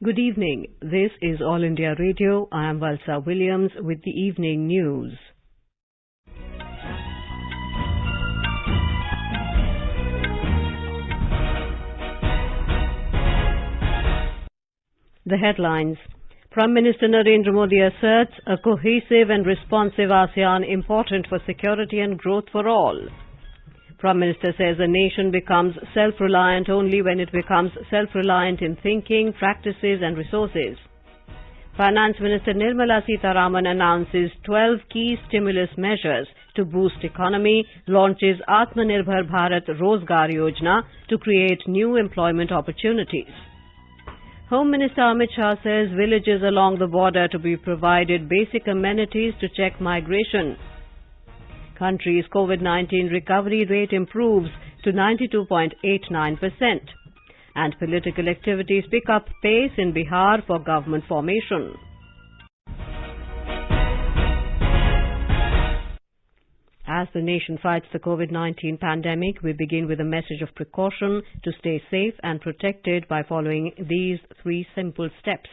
Good evening. This is All India Radio. I am Valsa Williams with the evening news. The headlines. Prime Minister Narendra Modi asserts a cohesive and responsive ASEAN important for security and growth for all. Prime Minister says a nation becomes self-reliant only when it becomes self-reliant in thinking, practices and resources. Finance Minister Nirmala Sitharaman announces 12 key stimulus measures to boost economy, launches Atmanirbhar Bharat Rozgar Yojana to create new employment opportunities. Home Minister Amit Shah says villages along the border to be provided basic amenities to check migration. Country's COVID-19 recovery rate improves to 92.89%. And political activities pick up pace in Bihar for government formation. As the nation fights the COVID-19 pandemic, we begin with a message of precaution to stay safe and protected by following these 3 simple steps.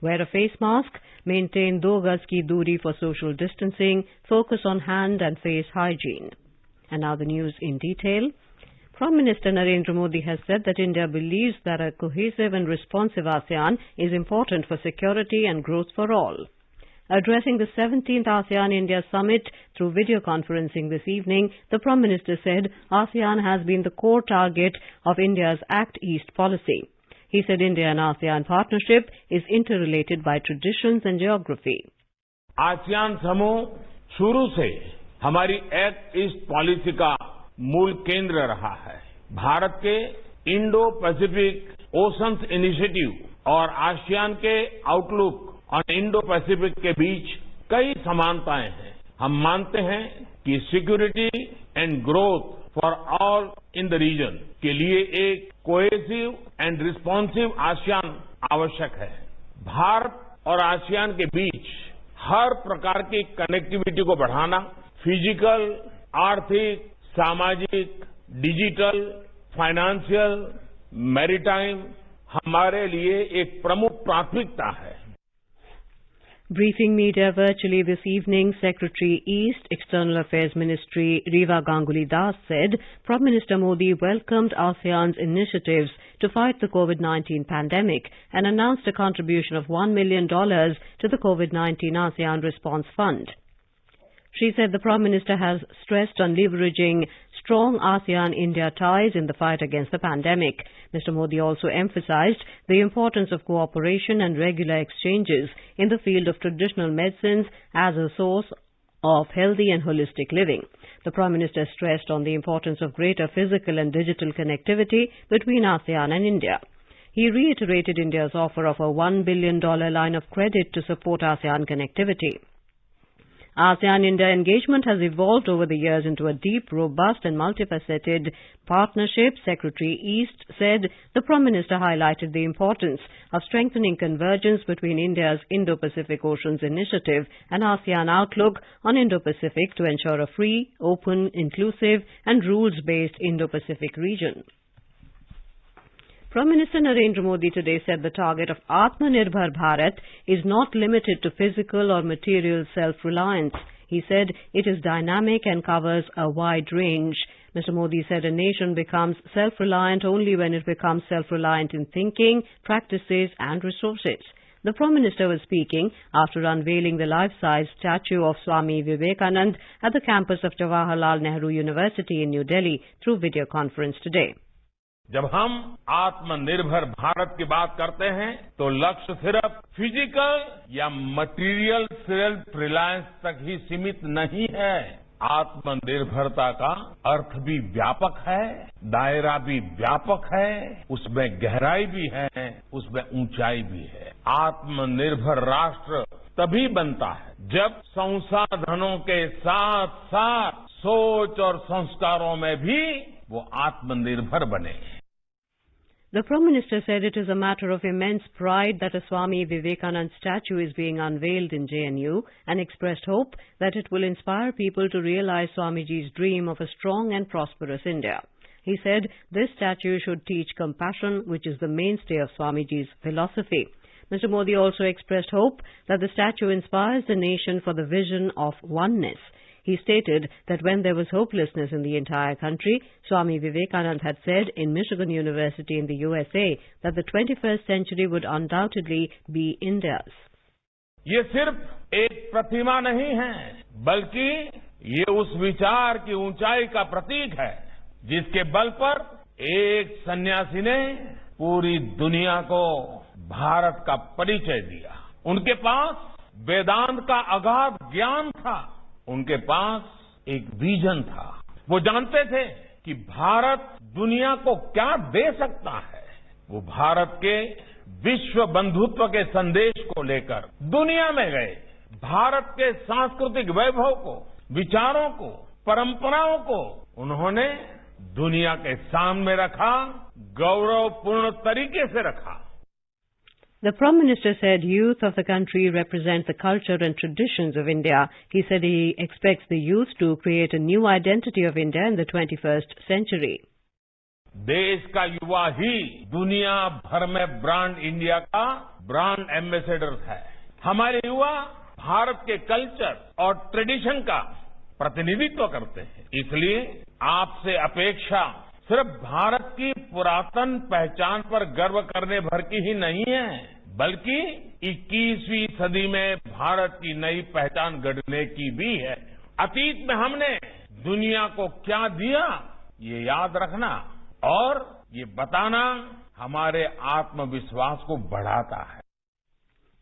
Wear a face mask, maintain 2 gaz ki doori for social distancing, focus on hand and face hygiene. And now the news in detail. Prime Minister Narendra Modi has said that India believes that a cohesive and responsive ASEAN is important for security and growth for all. Addressing the 17th ASEAN-India Summit through video conferencing this evening, the Prime Minister said ASEAN has been the core target of India's Act East policy. He said India and ASEAN partnership is interrelated by traditions and geography. ASEAN समूह शुरू से हमारी act east policy का मूल केंद्र रहा है। भारत के इंडो पैसिफिक ओशंस इनिशिएटिव और आसियान के आउटलुक और इंडो पैसिफिक के बीच कई समानताएं हैं। हम मानते हैं कि security and growth for all in the region के लिए एक कोहेसिव एंड रिस्पॉन्सिव आसियान आवश्यक है। भारत और आसियान के बीच हर प्रकार की कनेक्टिविटी को बढ़ाना, फिजिकल, आर्थिक, सामाजिक, डिजिटल, फाइनेंशियल, मैरीटाइम हमारे लिए एक प्रमुख प्राथमिकता है। Briefing media virtually this evening, Secretary East, External Affairs Ministry Riva Ganguly Das said Prime Minister Modi welcomed ASEAN's initiatives to fight the COVID-19 pandemic and announced a contribution of $1 million to the COVID-19 ASEAN Response Fund. She said the Prime Minister has stressed on leveraging strong ASEAN-India ties in the fight against the pandemic. Mr. Modi also emphasized the importance of cooperation and regular exchanges in the field of traditional medicines as a source of healthy and holistic living. The Prime Minister stressed on the importance of greater physical and digital connectivity between ASEAN and India. He reiterated India's offer of a $1 billion line of credit to support ASEAN connectivity. ASEAN-India engagement has evolved over the years into a deep, robust and multifaceted partnership. Secretary East said the Prime Minister highlighted the importance of strengthening convergence between India's Indo-Pacific Oceans Initiative and ASEAN outlook on Indo-Pacific to ensure a free, open, inclusive and rules-based Indo-Pacific region. Prime Minister Narendra Modi today said the target of Atmanirbhar Bharat is not limited to physical or material self-reliance. He said it is dynamic and covers a wide range. Mr. Modi said a nation becomes self-reliant only when it becomes self-reliant in thinking, practices and resources. The Prime Minister was speaking after unveiling the life-size statue of Swami Vivekanand at the campus of Jawaharlal Nehru University in New Delhi through video conference today. जब हम आत्मनिर्भर भारत की बात करते हैं तो लक्ष्य सिर्फ फिजिकल या मटेरियल सेल्फ रिलायंस तक ही सीमित नहीं है। आत्मनिर्भरता का अर्थ भी व्यापक है, दायरा भी व्यापक है, उसमें गहराई भी है, उसमें ऊंचाई भी है। आत्मनिर्भर राष्ट्र तभी बनता है जब संसाधनों के साथ साथ सोच और संस्कारों में भी वो आत्मनिर्भर बने। The Prime Minister said it is a matter of immense pride that a Swami Vivekanand statue is being unveiled in JNU and expressed hope that it will inspire people to realize Swamiji's dream of a strong and prosperous India. He said this statue should teach compassion, which is the mainstay of Swamiji's philosophy. Mr. Modi also expressed hope that the statue inspires the nation for the vision of oneness. He stated that when there was hopelessness in the entire country, Swami Vivekananda had said in Michigan University in the USA that the 21st century would undoubtedly be India's. ये सिर्फ एक प्रतिमा नहीं है, बल्कि ये उस विचार की ऊंचाई का प्रतीक है, जिसके बल पर एक सन्यासी ने पूरी दुनिया को भारत का परिचय दिया। उनके पास वेदांत का अगाध ज्ञान था, उनके पास एक विजन था। वो जानते थे कि भारत दुनिया को क्या दे सकता है। वो भारत के विश्व बंधुत्व के संदेश को लेकर दुनिया में गए। भारत के सांस्कृतिक वैभव को, विचारों को, परंपराओं को उन्होंने दुनिया के सामने रखा, गौरवपूर्ण तरीके से रखा। The Prime Minister said youth of the country represent the culture and traditions of India. He said he expects the youth to create a new identity of India in the 21st century. देश का युवा ही दुनिया भर में brand India का brand ambassador है। हमारे युवा भारत के कल्चर और ट्रेडिशन का प्रतिनिधित्व करते हैं। इसलिए आपसे अपेक्षा सिर्फ भारत की पुरातन पहचान पर गर्व करने भर की ही नहीं है, बल्कि 21वीं सदी में भारत की नई पहचान गढ़ने की भी है। अतीत में हमने दुनिया को क्या दिया, ये याद रखना और ये बताना हमारे आत्मविश्वास को बढ़ाता है।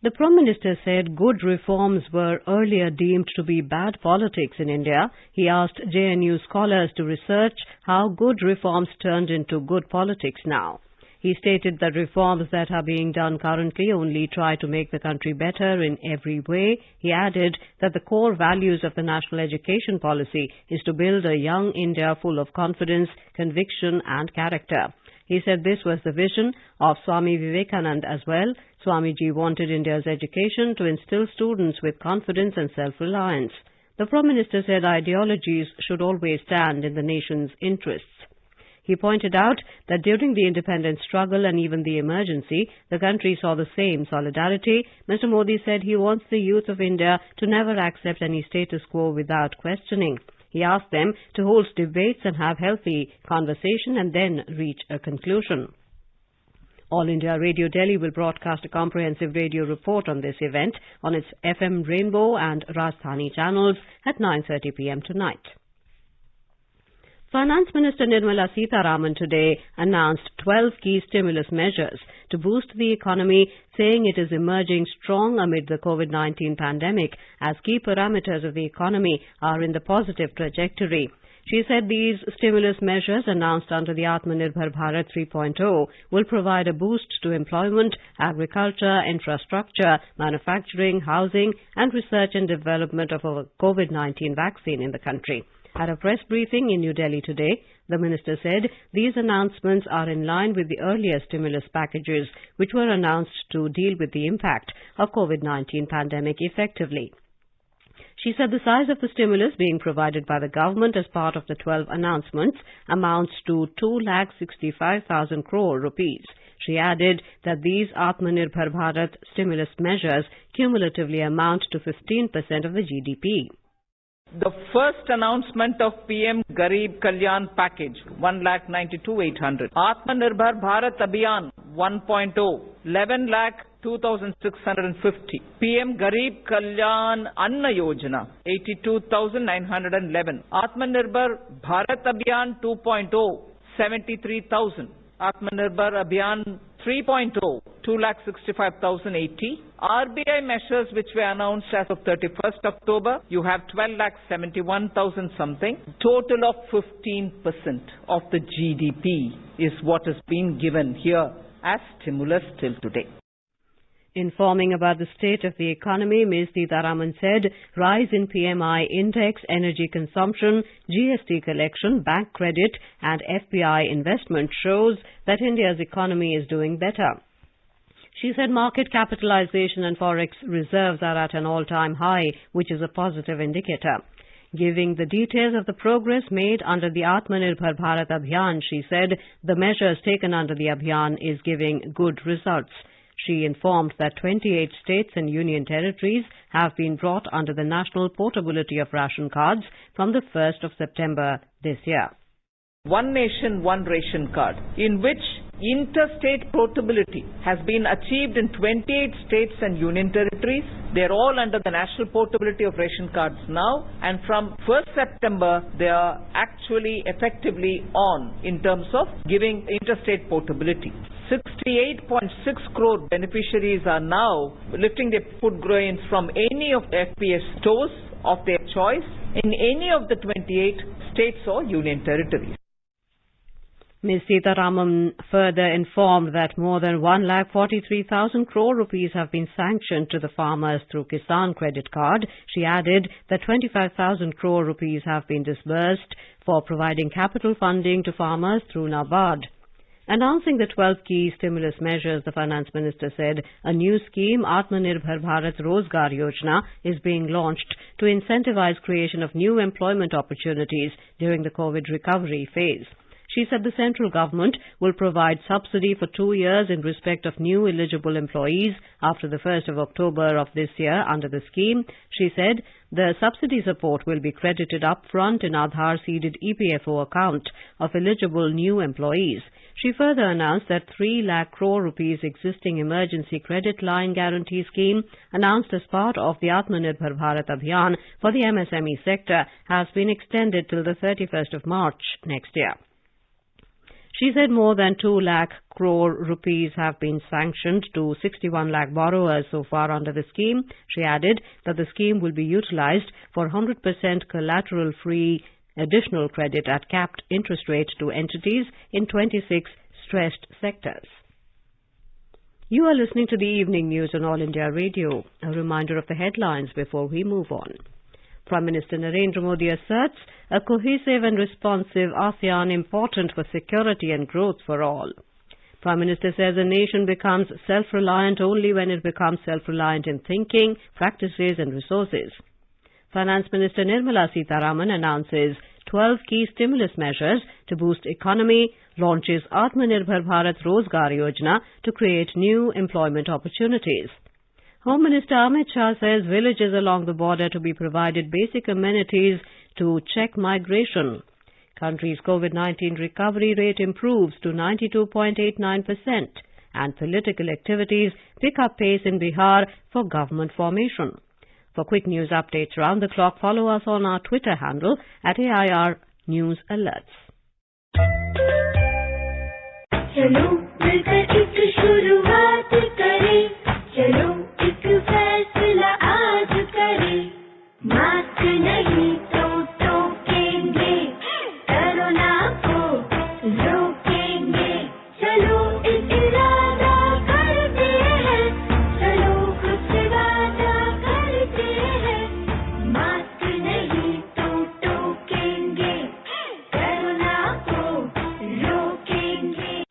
The Prime Minister said good reforms were earlier deemed to be bad politics in India. He asked JNU scholars to research how good reforms turned into good politics now. He stated that reforms that are being done currently only try to make the country better in every way. He added that the core values of the national education policy is to build a young India full of confidence, conviction and character. He said this was the vision of Swami Vivekananda as well. Swamiji wanted India's education to instill students with confidence and self-reliance. The Prime Minister said ideologies should always stand in the nation's interests. He pointed out that during the independence struggle and even the emergency, the country saw the same solidarity. Mr. Modi said he wants the youth of India to never accept any status quo without questioning. He asked them to hold debates and have healthy conversation and then reach a conclusion. All India Radio Delhi will broadcast a comprehensive radio report on this event on its FM Rainbow and Rajdhani channels at 9:30 p.m. tonight. Finance Minister Nirmala Sitharaman today announced 12 key stimulus measures to boost the economy, saying it is emerging strong amid the COVID-19 pandemic as key parameters of the economy are in the positive trajectory. She said these stimulus measures announced under the Atmanirbhar Bharat 3.0 will provide a boost to employment, agriculture, infrastructure, manufacturing, housing and research and development of a COVID-19 vaccine in the country. At a press briefing in New Delhi today, the minister said these announcements are in line with the earlier stimulus packages which were announced to deal with the impact of COVID-19 pandemic effectively. She said the size of the stimulus being provided by the government as part of the 12 announcements amounts to 2,65,000 crore rupees. She added that these Atmanirbhar Bharat stimulus measures cumulatively amount to 15% of the GDP. The first announcement of PM Garib Kalyan package, 1,92,800. Atmanirbhar Bharat Abhiyan 1.0, 11,02,650. PM Garib Kalyan Anna Yojana, 82,911. Atmanirbhar Bharat Abhiyan 2.0, 73,000. Atmanirbhar Abhiyan 3.0, 2,65,080. RBI measures which were announced as of 31st October, you have 12,71,000 something. Total of 15% of the GDP is what has been given here as stimulus till today. Informing about the state of the economy, Ms. Sitharaman said rise in PMI index, energy consumption, GST collection, bank credit and FPI investment shows that India's economy is doing better. She said market capitalization and forex reserves are at an all-time high, which is a positive indicator. Giving the details of the progress made under the Atmanirbhar Bharat Abhiyan, she said the measures taken under the Abhiyan is giving good results. She informed that 28 states and union territories have been brought under the national portability of ration cards from the 1st of September this year. One nation, one ration card, in which interstate portability has been achieved in 28 states and union territories. They're all under the national portability of ration cards now, and from 1st September, they are actually effectively on in terms of giving interstate portability. 68.6 crore beneficiaries are now lifting their food grains from any of the FPS stores of their choice in any of the 28 states or union territories. Ms. Sitharaman further informed that more than 1,43,000 crore rupees have been sanctioned to the farmers through Kisan Credit Card. She added that 25,000 crore rupees have been disbursed for providing capital funding to farmers through NABARD. Announcing the 12 key stimulus measures, the Finance Minister said a new scheme, Atmanirbhar Bharat Rozgar Yojana, is being launched to incentivize creation of new employment opportunities during the COVID recovery phase. She said the central government will provide subsidy for 2 years in respect of new eligible employees after the 1st of October of this year under the scheme. She said the subsidy support will be credited upfront in Aadhaar-seeded EPFO account of eligible new employees. She further announced that 3 lakh crore rupees existing emergency credit line guarantee scheme announced as part of the Atmanirbhar Bharat Abhiyan for the MSME sector has been extended till the 31st of March next year. She said more than 2 lakh crore rupees have been sanctioned to 61 lakh borrowers so far under the scheme. She added that the scheme will be utilized for 100% collateral-free additional credit at capped interest rate to entities in 26 stressed sectors. You are listening to the evening news on All India Radio. A reminder of the headlines before we move on. Prime Minister Narendra Modi asserts a cohesive and responsive ASEAN important for security and growth for all. Prime Minister says a nation becomes self-reliant only when it becomes self-reliant in thinking, practices and resources. Finance Minister Nirmala Sitharaman announces 12 key stimulus measures to boost economy, launches Atmanirbhar Bharat Rozgar Yojana to create new employment opportunities. Home Minister Amit Shah says villages along the border to be provided basic amenities to check migration. Country's COVID-19 recovery rate improves to 92.89% and political activities pick up pace in Bihar for government formation. For quick news updates round the clock, follow us on our Twitter handle at AIR News Alerts. चलो मिलकर एक शुरुआत करें, चलो एक फैसला आज करें, मास्क नहीं तो टोकेंगे, कोरोना को रोकेंगे, चलो एक इरादा करते हैं, चलो कुछ वादा करते हैं, मास्क नहीं तो टोकेंगे, कोरोना को रोकेंगे.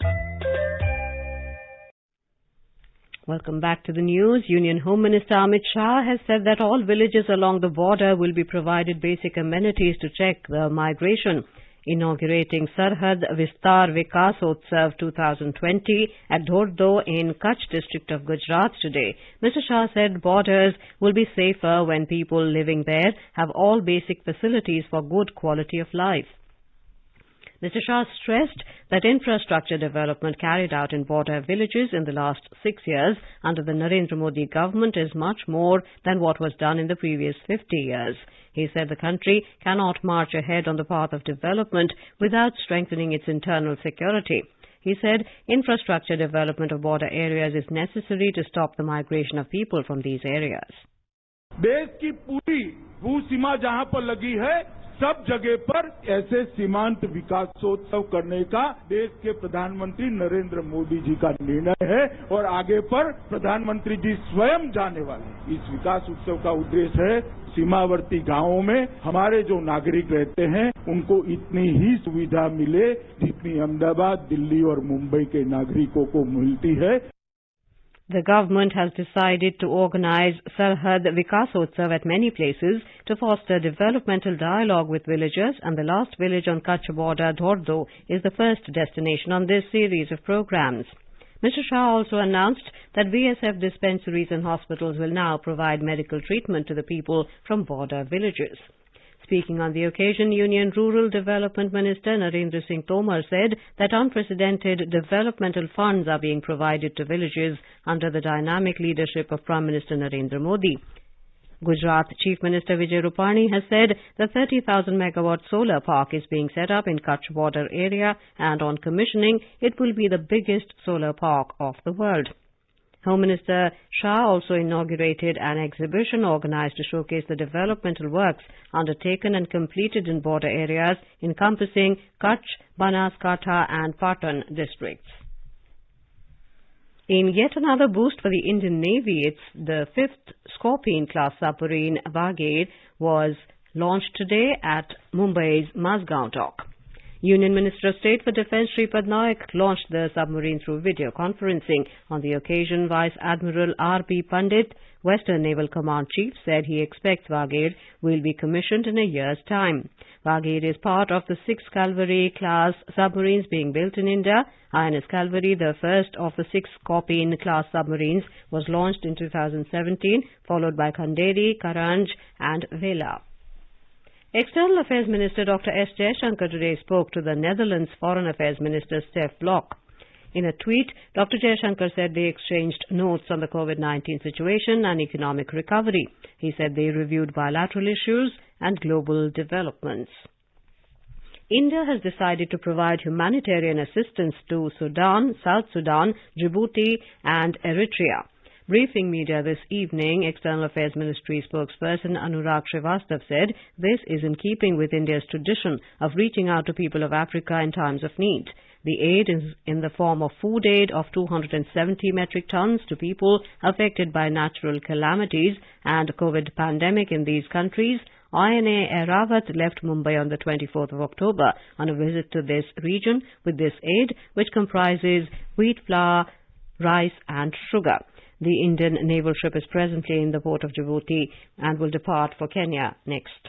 Welcome back to the news. Union Home Minister Amit Shah has said that all villages along the border will be provided basic amenities to check the migration. Inaugurating Sarhad Vistar Vikasotsav 2020 at Dhordo in Kutch district of Gujarat today, Mr. Shah said borders will be safer when people living there have all basic facilities for good quality of life. Mr. Shah stressed that infrastructure development carried out in border villages in the last 6 years under the Narendra Modi government is much more than what was done in the previous 50 years. He said the country cannot march ahead on the path of development without strengthening its internal security. He said infrastructure development of border areas is necessary to stop the migration of people from these areas. देश की पूरी भू सीमा जहां पर लगी है, सब जगह पर ऐसे सीमांत विकासोत्सव करने का देश के प्रधानमंत्री नरेंद्र मोदी जी का निर्णय है और आगे पर प्रधानमंत्री जी स्वयं जाने वाले इस विकास उत्सव का उद्देश्य है सीमावर्ती गांवों में हमारे जो नागरिक रहते हैं उनको इतनी ही सुविधा मिले जितनी अहमदाबाद, दिल्ली और मुंबई के नागरिकों को मिलती है. The government has decided to organize Sarhad Vikasotsav at many places to foster developmental dialogue with villagers, and the last village on Kutch border, Dhordo, is the first destination on this series of programs. Mr. Shah also announced that VSF dispensaries and hospitals will now provide medical treatment to the people from border villages. Speaking on the occasion, Union Rural Development Minister Narendra Singh Tomar said that unprecedented developmental funds are being provided to villages under the dynamic leadership of Prime Minister Narendra Modi. Gujarat Chief Minister Vijay Rupani has said the 30,000 megawatt solar park is being set up in Kutch border area, and on commissioning it will be the biggest solar park of the world. Home Minister Shah also inaugurated an exhibition organized to showcase the developmental works undertaken and completed in border areas encompassing Kutch, Banaskantha and Patan districts. In yet another boost for the Indian Navy, the 5th Scorpene-class submarine Vagir was launched today at Mumbai's Mazgaon Dock. Union Minister of State for Defence Shripad Naik launched the submarine through video conferencing. On the occasion, Vice Admiral R.P. Pandit, Western Naval Command Chief, said he expects Vagir will be commissioned in a year's time. Vagir is part of the 6 Calvary-class submarines being built in India. INS Calvary, the first of the 6 Scorpene-class submarines, was launched in 2017, followed by Khanderi, Karanj and Vela. External Affairs Minister Dr. S. Jaishankar today spoke to the Netherlands Foreign Affairs Minister Stef Blok. In a tweet, Dr. Jaishankar said they exchanged notes on the COVID-19 situation and economic recovery. He said they reviewed bilateral issues and global developments. India has decided to provide humanitarian assistance to Sudan, South Sudan, Djibouti and Eritrea. Briefing media this evening, External Affairs Ministry spokesperson Anurag Srivastava said this is in keeping with India's tradition of reaching out to people of Africa in times of need. The aid is in the form of food aid of 270 metric tons to people affected by natural calamities and COVID pandemic in these countries. INA Airawat left Mumbai on the 24th of October on a visit to this region with this aid, which comprises wheat flour, rice and sugar. The Indian naval ship is presently in the port of Djibouti and will depart for Kenya next.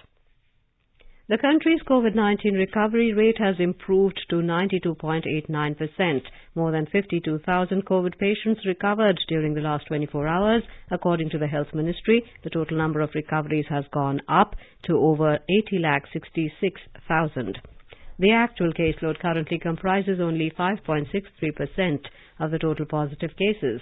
The country's COVID-19 recovery rate has improved to 92.89%. More than 52,000 COVID patients recovered during the last 24 hours. According to the Health Ministry, the total number of recoveries has gone up to over 80,66,000. The actual caseload currently comprises only 5.63% of the total positive cases.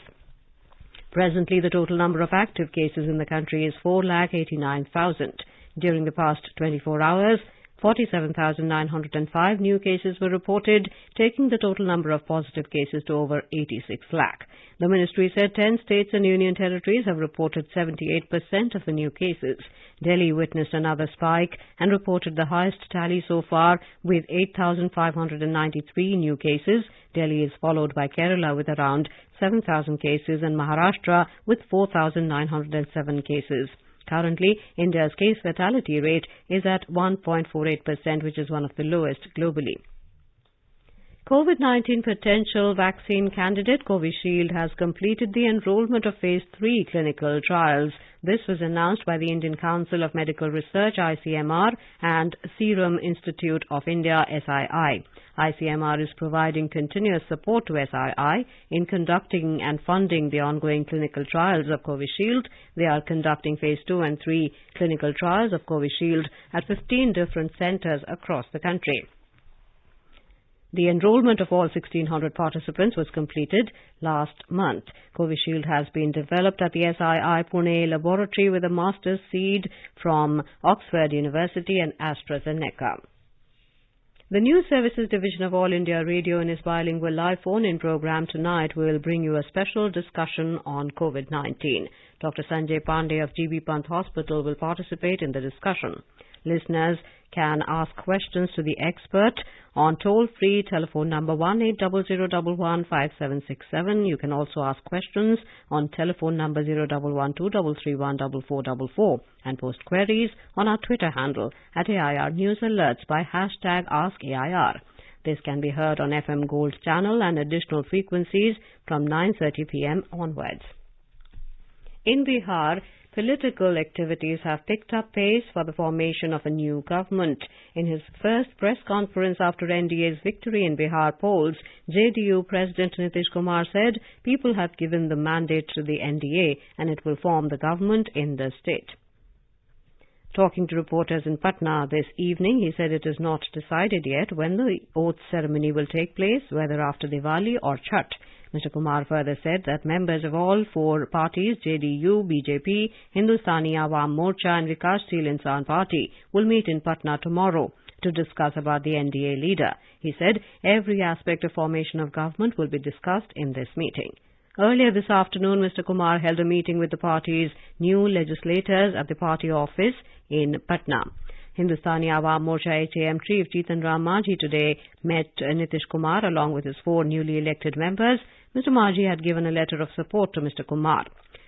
Presently, the total number of active cases in the country is 4,89,000. During the past 24 hours, 47,905 new cases were reported, taking the total number of positive cases to over 86 lakh. The ministry said 10 states and union territories have reported 78% of the new cases. Delhi witnessed another spike and reported the highest tally so far with 8,593 new cases. Delhi is followed by Kerala with around 7,000 cases and Maharashtra with 4,907 cases. Currently, India's case fatality rate is at 1.48%, which is one of the lowest globally. COVID-19 potential vaccine candidate Covishield has completed the enrollment of Phase 3 clinical trials. This was announced by the Indian Council of Medical Research, ICMR, and Serum Institute of India, SII. ICMR is providing continuous support to SII in conducting and funding the ongoing clinical trials of Covishield. They are conducting Phase 2 and 3 clinical trials of Covishield at 15 different centres across the country. The enrollment of all 1,600 participants was completed last month. Covishield has been developed at the SII Pune laboratory with a master's seed from Oxford University and AstraZeneca. The News Services Division of All India Radio in its bilingual live phone-in program tonight will bring you a special discussion on COVID-19. Dr. Sanjay Pandey of GB Pant Hospital will participate in the discussion. Listeners can ask questions to the expert on toll-free telephone number 1800115767. You can also ask questions on telephone number 01123314444 and post queries on our Twitter handle at AIR News Alerts by hashtag AskAIR. This can be heard on FM Gold channel and additional frequencies from 9:30 p.m. onwards. In Bihar, political activities have picked up pace for the formation of a new government. In his first press conference after NDA's victory in Bihar polls, JDU President Nitish Kumar said people have given the mandate to the NDA and it will form the government in the state. Talking to reporters in Patna this evening, he said it is not decided yet when the oath ceremony will take place, whether after Diwali or Chhath. Mr. Kumar further said that members of all four parties, JDU, BJP, Hindustani Awam Morcha and Vikashsheel Insan Party, will meet in Patna tomorrow to discuss about the NDA leader. He said every aspect of formation of government will be discussed in this meeting. Earlier this afternoon, Mr. Kumar held a meeting with the party's new legislators at the party office in Patna. Hindustani Awam Morcha HAM Chief Jitan Ram Manjhi today met Nitish Kumar along with his four newly elected members. Mr. Manjhi had given a letter of support to Mr. Kumar.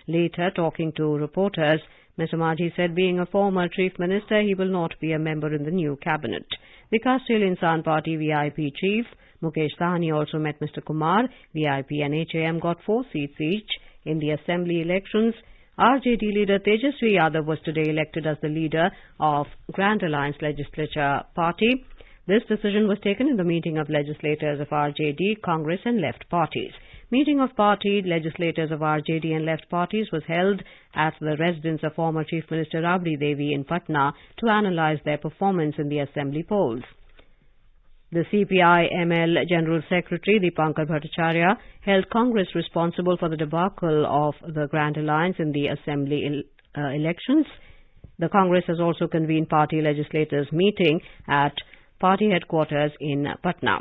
Later, talking to reporters, Mr. Manjhi said being a former chief minister, he will not be a member in the new cabinet. Vikashsheel Insan Party VIP chief Mukesh Sahni also met Mr. Kumar. VIP and HAM got 4 seats each in the assembly elections. RJD leader Tejaswi Yadav was today elected as the leader of Grand Alliance Legislature Party. This decision was taken in the meeting of legislators of RJD, Congress and left parties. Meeting of party legislators of RJD and left parties was held at the residence of former Chief Minister Rabri Devi in Patna to analyse their performance in the assembly polls. The CPI-ML General Secretary Deepankar Bhattacharya held Congress responsible for the debacle of the Grand Alliance in the assembly elections. The Congress has also convened party legislators meeting at party headquarters in Patna.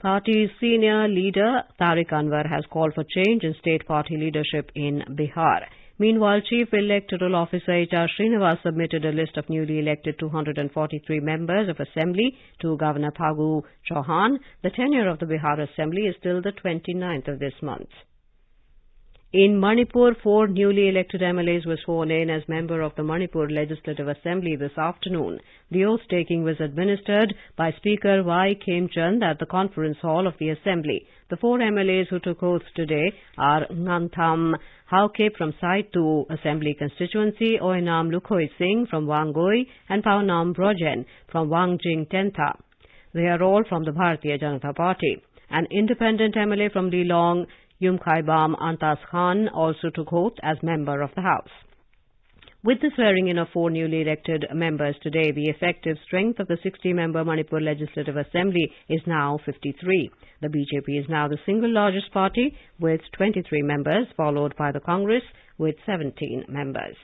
Party's senior leader Tariq Anwar has called for change in state party leadership in Bihar. Meanwhile, Chief Electoral Officer H.R. Srinivas submitted a list of newly elected 243 members of Assembly to Governor Phagu Chauhan. The tenure of the Bihar Assembly is till the 29th of this month. In Manipur, 4 newly elected MLAs were sworn in as member of the Manipur Legislative Assembly this afternoon. The oath-taking was administered by Speaker Y. Khemchand at the conference hall of the Assembly. The 4 MLAs who took oath today are Ngantham Haokip from Site 2 Assembly constituency, Oenam Lukhoi Singh from Wangoi and Paunam Brojen from Wangjing Tentha. They are all from the Bharatiya Janata Party. An independent MLA from Lilong, Yumkhaibam Antas Khan, also took oath as member of the House. With the swearing in of 4 newly elected members today, the effective strength of the 60-member Manipur Legislative Assembly is now 53. The BJP is now the single largest party with 23 members, followed by the Congress with 17 members.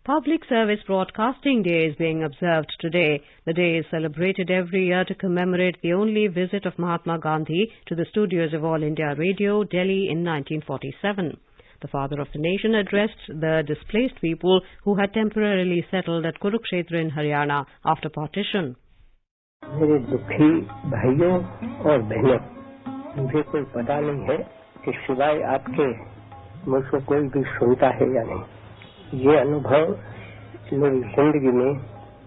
Public Service Broadcasting Day is being observed today. The day is celebrated every year to commemorate the only visit of Mahatma Gandhi to the studios of All India Radio, Delhi in 1947. The father of the nation addressed the displaced people who had temporarily settled at Kurukshetra in Haryana after partition. मेरे दुखी भाइयों और बहनों, मुझे कोई पता नहीं है कि सिवाय आपके मुझको कोई भी सुनता है या नहीं। ये अनुभव मेरी जिंदगी में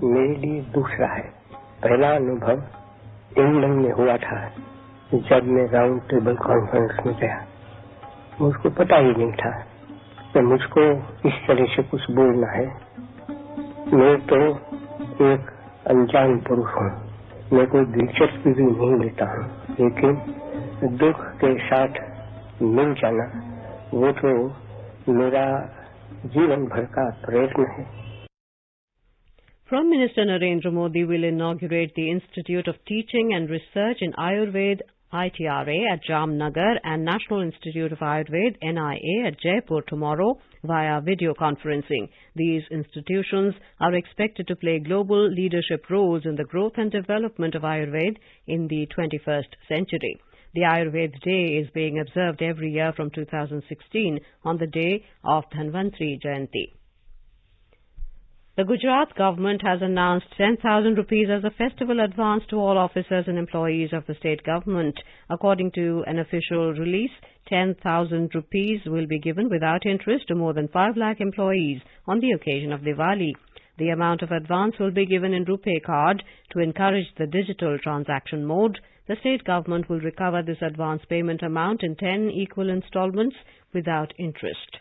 मेरे लिए दूसरा है। पहला अनुभव इंग्लैंड में हुआ था जब मैं राउंड टेबल कॉन्फ्रेंस में गया। मुझको पता ही नहीं था कि मुझको इस तरह से कुछ बोलना है। मैं तो एक अनजान पुरुष हूँ, मैं कोई दिलचस्पी भी नहीं लेता हूँ, लेकिन दुख के साथ मिल जाना वो तो मेरा जीवन भर का प्रयत्न है। Prime Minister Narendra Modi will inaugurate the Institute of Teaching and Research in Ayurveda ITRA at Jamnagar and National Institute of Ayurveda NIA at Jaipur tomorrow via video conferencing. These institutions are expected to play global leadership roles in the growth and development of Ayurveda in the 21st century. The Ayurveda Day is being observed every year from 2016 on the day of Dhanvantri Jayanti. The Gujarat government has announced 10,000 rupees as a festival advance to all officers and employees of the state government. According to an official release, 10,000 rupees will be given without interest to more than 5 lakh employees on the occasion of Diwali. The amount of advance will be given in RuPay card to encourage the digital transaction mode. The state government will recover this advance payment amount in 10 equal installments without interest.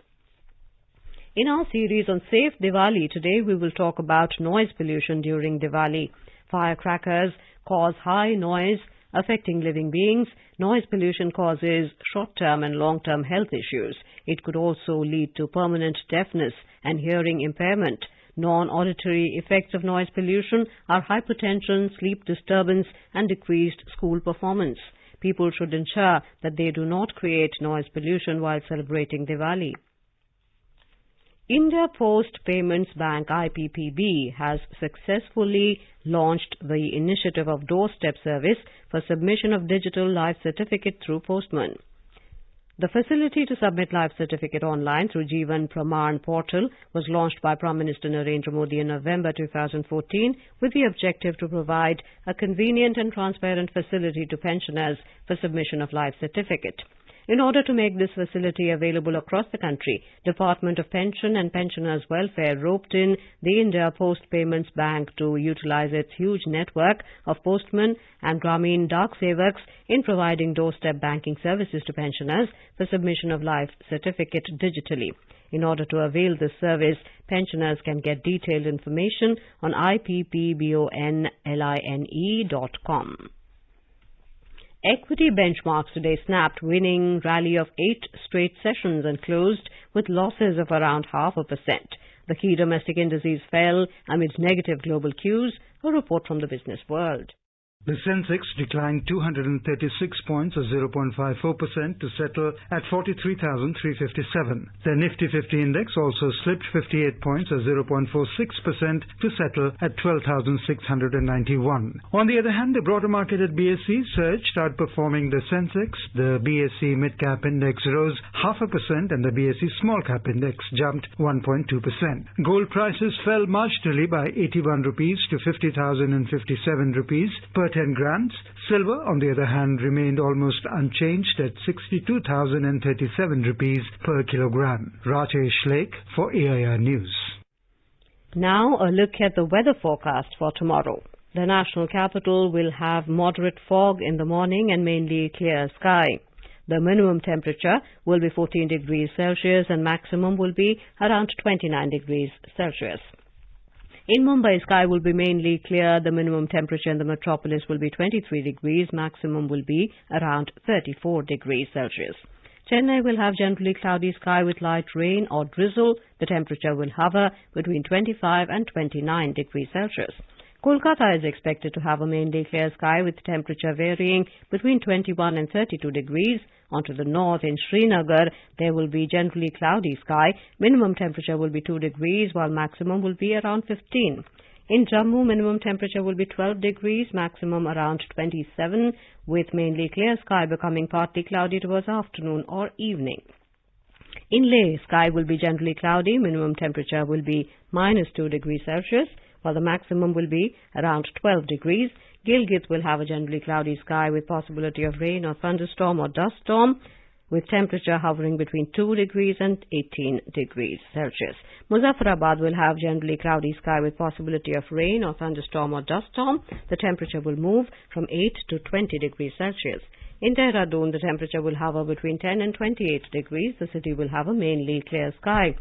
In our series on Safe Diwali, today we will talk about noise pollution during Diwali. Firecrackers cause high noise affecting living beings. Noise pollution causes short-term and long-term health issues. It could also lead to permanent deafness and hearing impairment. Non-auditory effects of noise pollution are hypertension, sleep disturbance, and decreased school performance. People should ensure that they do not create noise pollution while celebrating Diwali. India Post Payments Bank IPPB has successfully launched the initiative of doorstep service for submission of digital life certificate through postman. The facility to submit life certificate online through Jeevan Pramaan portal was launched by Prime Minister Narendra Modi in November 2014 with the objective to provide a convenient and transparent facility to pensioners for submission of life certificate. In order to make this facility available across the country, Department of Pension and Pensioners Welfare roped in the India Post Payments Bank to utilize its huge network of postmen and Grameen Dak Sevaks in providing doorstep banking services to pensioners for submission of life certificate digitally. In order to avail this service, pensioners can get detailed information on ippbonline.com. Equity benchmarks today snapped winning rally of 8 straight sessions and closed with losses of around 0.5%. The key domestic indices fell amid negative global cues. A report from the Business World. The Sensex declined 236 points or 0.54% to settle at 43,357. The Nifty 50 index also slipped 58 points or 0.46% to settle at 12,691. On the other hand, the broader market at BSE surged, outperforming the Sensex. The BSE Mid-Cap Index rose 0.5% and the BSE Small-Cap Index jumped 1.2%. Gold prices fell marginally by 81 rupees to 50,057 rupees per 10 grams. Silver, on the other hand, remained almost unchanged at 62,037 rupees per kilogram. Rajesh Lake for AIR News. Now a look at the weather forecast for tomorrow. The national capital will have moderate fog in the morning and mainly clear sky. The minimum temperature will be 14 degrees Celsius and maximum will be around 29 degrees Celsius. In Mumbai, sky will be mainly clear. The minimum temperature in the metropolis will be 23 degrees. Maximum will be around 34 degrees Celsius. Chennai will have generally cloudy sky with light rain or drizzle. The temperature will hover between 25 and 29 degrees Celsius. Kolkata is expected to have a mainly clear sky with temperature varying between 21 and 32 degrees. Onto the north in Srinagar, there will be generally cloudy sky. Minimum temperature will be 2 degrees while maximum will be around 15. In Jammu, minimum temperature will be 12 degrees, maximum around 27, with mainly clear sky becoming partly cloudy towards afternoon or evening. In Leh, sky will be generally cloudy. Minimum temperature will be -2 degrees Celsius, while the maximum will be around 12 degrees. Gilgit will have a generally cloudy sky with possibility of rain or thunderstorm or dust storm, with temperature hovering between 2 degrees and 18 degrees Celsius. Muzaffarabad will have generally cloudy sky with possibility of rain or thunderstorm or dust storm. The temperature will move from 8 to 20 degrees Celsius. In Dehradun, the temperature will hover between 10 and 28 degrees. The city will have a mainly clear sky.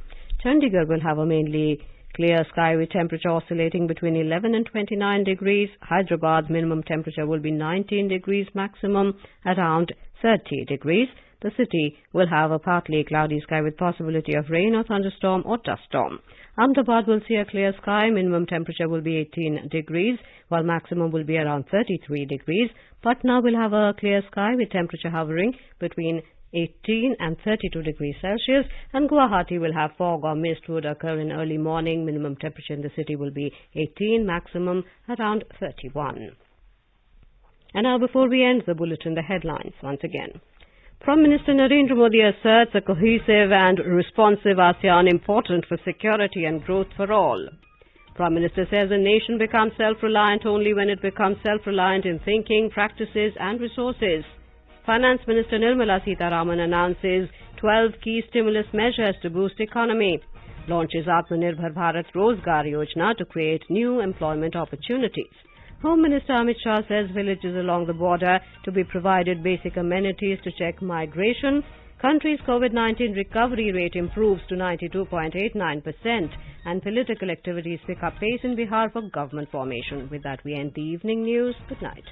Chandigarh will have a mainly clear sky with temperature oscillating between 11 and 29 degrees. Hyderabad's minimum temperature will be 19 degrees, maximum around 30 degrees. The city will have a partly cloudy sky with possibility of rain or thunderstorm or dust storm. Ahmedabad will see a clear sky. Minimum temperature will be 18 degrees, while maximum will be around 33 degrees. Patna will have a clear sky with temperature hovering between 18 and 32 degrees Celsius, and Guwahati will have fog or mist would occur in early morning. Minimum temperature in the city will be 18, maximum around 31. And now, before we end the bulletin, the headlines once again. Prime Minister Narendra Modi asserts a cohesive and responsive ASEAN important for security and growth for all. Prime Minister says a nation becomes self-reliant only when it becomes self-reliant in thinking, practices and resources. Finance Minister Nirmala Sitharaman announces 12 key stimulus measures to boost economy. Launches Atmanirbhar Bharat Rozgar Yojana to create new employment opportunities. Home Minister Amit Shah says villages along the border to be provided basic amenities to check migration. Country's COVID-19 recovery rate improves to 92.89% and political activities pick up pace in Bihar for government formation. With that, we end the evening news. Good night.